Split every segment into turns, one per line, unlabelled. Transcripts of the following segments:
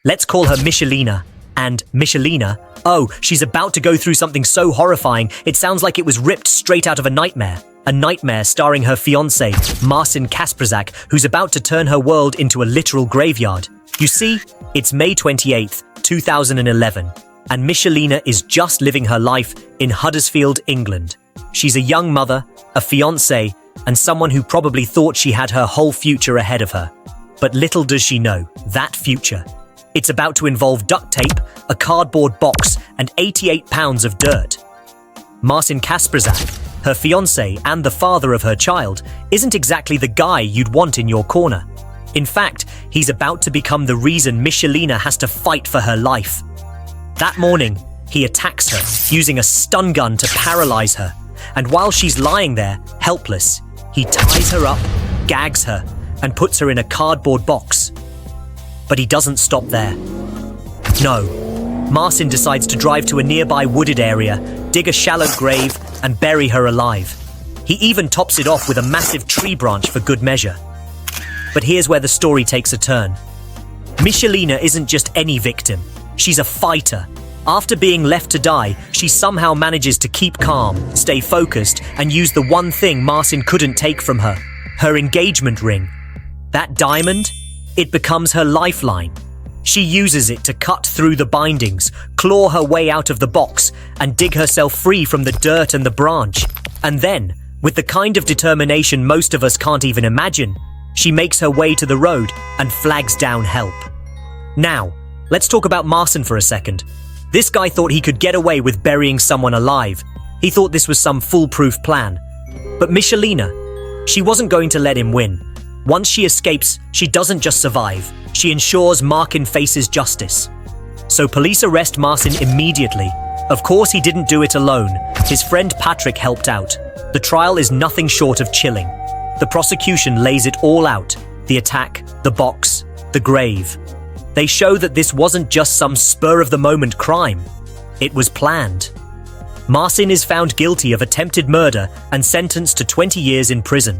Let's call her Michelina. And Michelina, oh, she's about to go through something so horrifying, it sounds like it was ripped straight out of a nightmare. A nightmare starring her fiancé, Marcin Kasprzac, who's about to turn her world into a literal graveyard. You see, it's May 28th, 2011, and Michelina is just living her life in Huddersfield, England. She's a young mother, a fiancé, and someone who probably thought she had her whole future ahead of her. But little does she know, that future. It's about to involve duct tape, a cardboard box, and 88 pounds of dirt. Marcin Kasprzac, her fiancé and the father of her child, isn't exactly the guy you'd want in your corner. In fact, he's about to become the reason Michelina has to fight for her life. That morning, he attacks her, using a stun gun to paralyze her, and while she's lying there, helpless, he ties her up, gags her, and puts her in a cardboard box. But he doesn't stop there. No, Marcin decides to drive to a nearby wooded area, dig a shallow grave, and bury her alive. He even tops it off with a massive tree branch for good measure. But here's where the story takes a turn. Michelina isn't just any victim. She's a fighter. After being left to die, she somehow manages to keep calm, stay focused, and use the one thing Marcin couldn't take from her, her engagement ring. That diamond? It becomes her lifeline. She uses it to cut through the bindings, claw her way out of the box, and dig herself free from the dirt and the branch. And then, with the kind of determination most of us can't even imagine, she makes her way to the road and flags down help. Now, let's talk about Marcin for a second. This guy thought he could get away with burying someone alive. He thought this was some foolproof plan. But Michelina, she wasn't going to let him win. Once she escapes, she doesn't just survive. She ensures Marcin faces justice. So police arrest Marcin immediately. Of course, he didn't do it alone. His friend Patrick helped out. The trial is nothing short of chilling. The prosecution lays it all out. The attack, the box, the grave. They show that this wasn't just some spur-of-the-moment crime. It was planned. Marcin is found guilty of attempted murder and sentenced to 20 years in prison.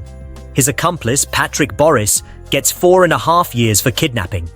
His accomplice, Patrick Boris, gets 4.5 years for kidnapping.